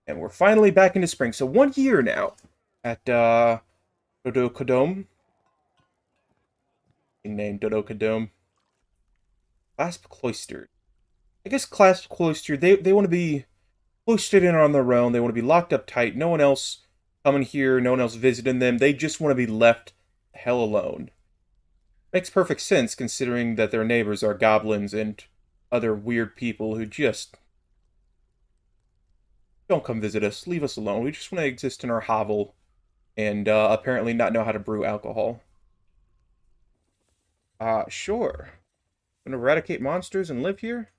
And we're finally back into spring. So 1 year now at Dodocodome. Named Dodocodome. Clasp Cloistered. I guess Clasp Cloistered, they want to be cloistered in on their own. They want to be locked up tight. No one else coming here, no one else visiting them. They just want to be left the hell alone. Makes perfect sense considering that their neighbors are goblins and other weird people who just don't come visit us. Leave us alone. We just want to exist in our hovel and apparently not know how to brew alcohol. Sure. Gonna eradicate monsters and live here?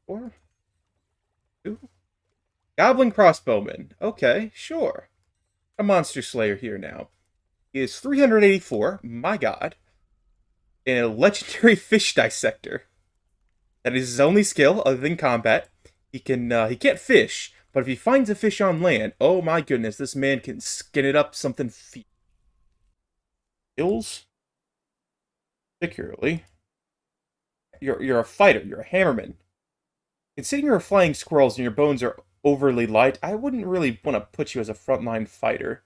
Or two? Goblin crossbowman. Okay, sure. A monster slayer here now. He is 384, my god. And a legendary fish dissector. That is his only skill other than combat. He can't fish, but if he finds a fish on land, oh my goodness, this man can skin it up something skills. Particularly. You're a fighter, you're a hammerman. Considering you're flying squirrels and your bones are overly light, I wouldn't really want to put you as a frontline fighter.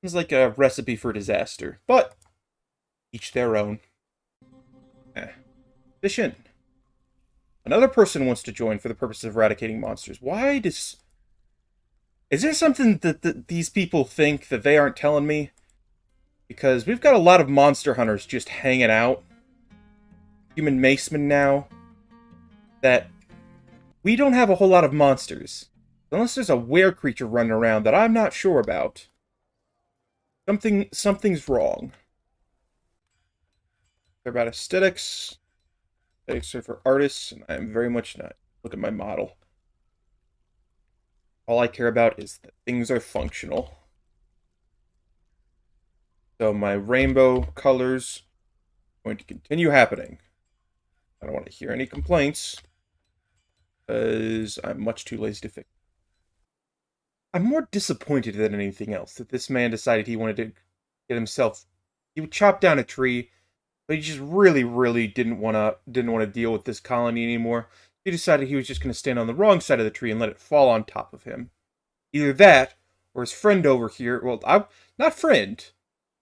Seems like a recipe for disaster. But each their own. Efficient. Another person wants to join for the purpose of eradicating monsters. Why does... Is there something that these people think that they aren't telling me? Because we've got a lot of monster hunters just hanging out. Human macemen now. That we don't have a whole lot of monsters. Unless there's a were creature running around that I'm not sure about. Something's wrong. They're about aesthetics. Aesthetics are for artists, and I am very much not. Look at my model. All I care about is that things are functional. So my rainbow colors are going to continue happening. I don't want to hear any complaints, because I'm much too lazy to fix. I'm more disappointed than anything else that this man decided he wanted to get himself... He would chop down a tree, but he just really didn't want to deal with this colony anymore. He decided he was just going to stand on the wrong side of the tree and let it fall on top of him. Either that, or his friend over here, well, not friend,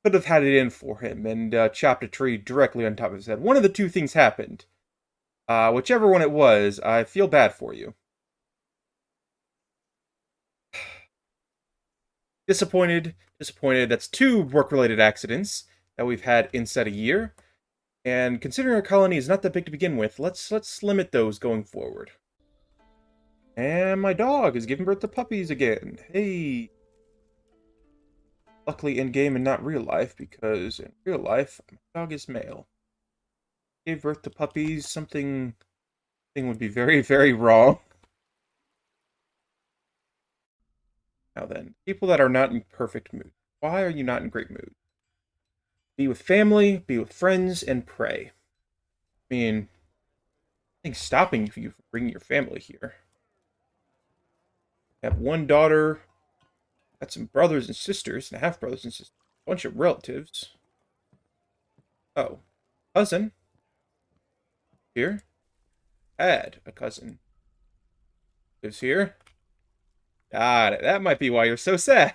could have had it in for him and chopped a tree directly on top of his head. One of the two things happened. Whichever one it was, I feel bad for you. Disappointed. That's two work-related accidents that we've had inside a year. And considering our colony is not that big to begin with, let's limit those going forward. And my dog is giving birth to puppies again. Hey. Luckily in-game and not real life, because in real life, my dog is male. Gave birth to puppies, something would be very wrong. Now then, people that are not in perfect mood. Why are you not in great mood? Be with family, be with friends, and pray. I mean, nothing's stopping you from bringing your family here. You have one daughter, got some brothers and sisters, and half-brothers and sisters, a bunch of relatives. Oh, cousin. Here. Had a cousin. Lives here. Got it. That might be why you're so sad.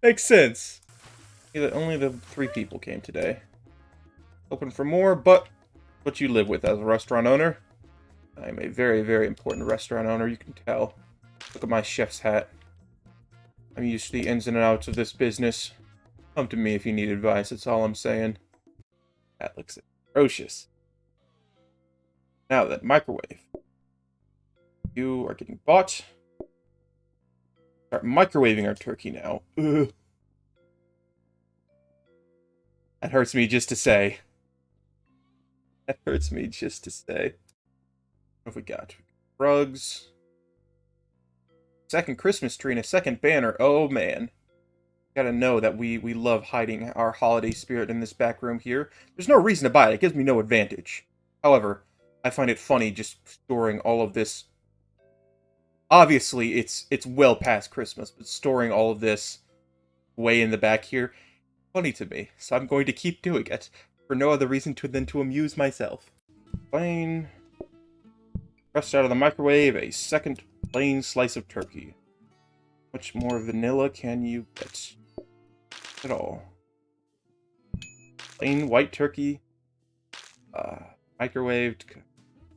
Makes sense. Only the 3 people came today. Hoping for more, but what you live with as a restaurant owner. I'm a very important restaurant owner, you can tell. Look at my chef's hat. I'm used to the ins and outs of this business. Come to me if you need advice, that's all I'm saying. That looks atrocious. Now then, microwave. You are getting bought. Start microwaving our turkey now. Ugh. That hurts me just to say. That hurts me just to say. What have we got? Rugs. Second Christmas tree and a second banner. Oh, man. Gotta know that we love hiding our holiday spirit in this back room here. There's no reason to buy it. It gives me no advantage. However, I find it funny just storing all of this. Obviously, it's well past Christmas, but storing all of this way in the back here, funny to me. So I'm going to keep doing it for no other reason than to amuse myself. Plain. Pressed out of the microwave, a second plain slice of turkey. How much more vanilla can you get? At all. Plain white turkey. Microwaved.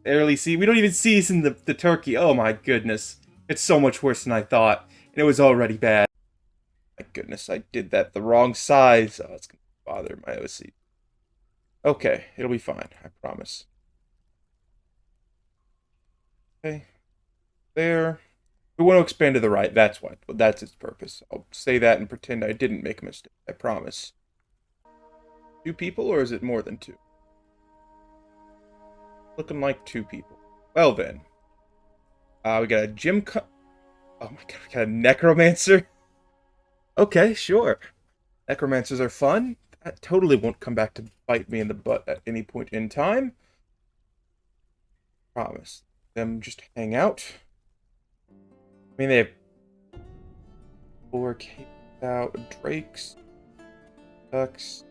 Barely see. We don't even season the turkey. Oh my goodness. It's so much worse than I thought. And it was already bad. My goodness, I did that the wrong size. Oh, it's gonna bother my OC. Okay, it'll be fine. I promise. Okay. There. We want to expand to the right. That's what. That's its purpose. I'll say that and pretend I didn't make a mistake. I promise. 2 people, or is it more than 2? Looking like 2 people. Well then. We got a oh my god, we got a necromancer? Okay, sure. Necromancers are fun. That totally won't come back to bite me in the butt at any point in time. Promise. Them just hang out. I mean, they have 4 caves out, drakes, ducks.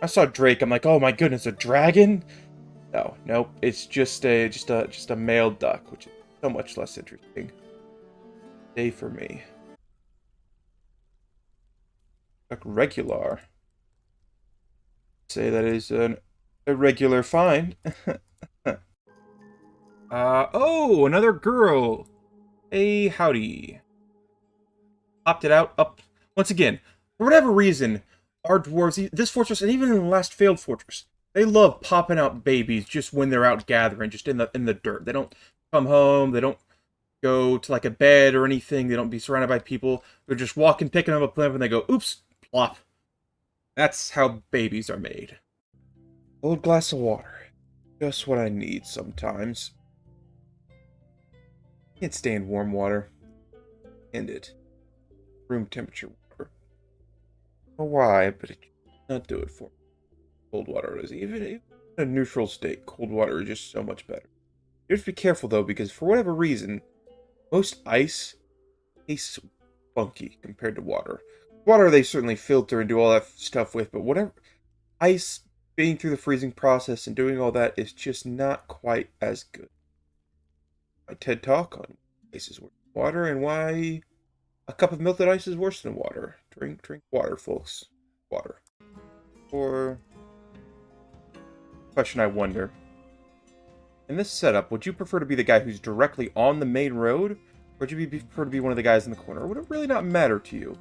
I saw Drake. I'm like, oh my goodness, a dragon? No, nope. It's just a male duck, which is so much less interesting. Day for me. Duck regular. Say that is an irregular find. Oh, another girl. Hey, howdy. Opted out up once again. For whatever reason, our dwarves, this fortress, and even in the last failed fortress, they love popping out babies just when they're out gathering, just in the dirt. They don't come home. They don't go to like a bed or anything. They don't be surrounded by people. They're just walking, picking up a plant, and they go, oops, plop. That's how babies are made. Old glass of water. Just what I need sometimes. Can't stand warm water. End it. Room temperature water. I don't know why, but it does not do it for me. Cold water is even in a neutral state. Cold water is just so much better. You have to be careful though, because for whatever reason, most ice tastes funky compared to water. Water they certainly filter and do all that stuff with, but whatever ice being through the freezing process and doing all that is just not quite as good. My TED Talk on ice is worse than water and why a cup of melted ice is worse than water. Drink water, folks. Water. Or question I wonder. In this setup, would you prefer to be the guy who's directly on the main road? Or would you prefer to be one of the guys in the corner? Or would it really not matter to you?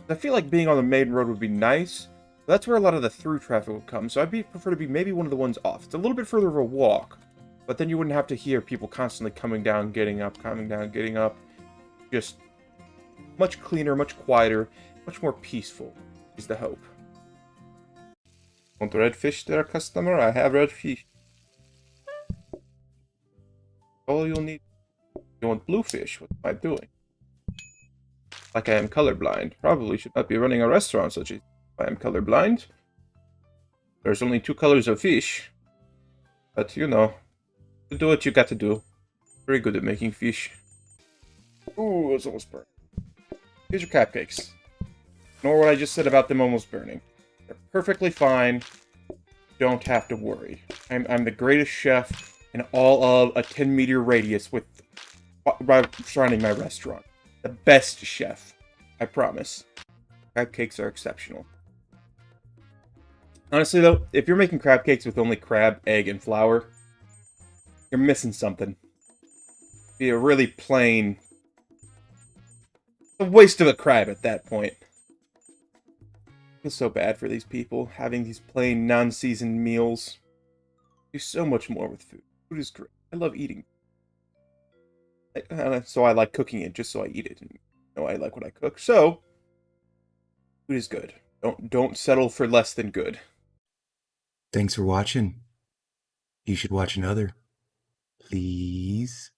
I feel like being on the main road would be nice. But that's where a lot of the through traffic would come. So I'd prefer to be maybe one of the ones off. It's a little bit further of a walk. But then you wouldn't have to hear people constantly coming down, getting up, coming down, getting up. Just much cleaner, much quieter, much more peaceful is the hope. Want red fish there, customer? I have red fish. All you'll need. You want blue fish? What am I doing? Like I am colorblind. Probably should not be running a restaurant such as I am colorblind. There's only 2 colors of fish. But you know, you do what you got to do. Very good at making fish. Ooh, it's almost burned. Here's your cupcakes. Ignore what I just said about them almost burning. They're perfectly fine. Don't have to worry. I'm the greatest chef in all of a 10-meter radius with surrounding my restaurant. The best chef. I promise. Crab cakes are exceptional. Honestly though, if you're making crab cakes with only crab, egg, and flour, you're missing something. Be a really plain... a waste of a crab at that point. I feel so bad for these people, having these plain, non-seasoned meals. Do so much more with food. Food is great. I love eating. So I like cooking it just so I eat it. And I like what I cook. So, food is good. Don't settle for less than good. Thanks for watching. You should watch another. Please.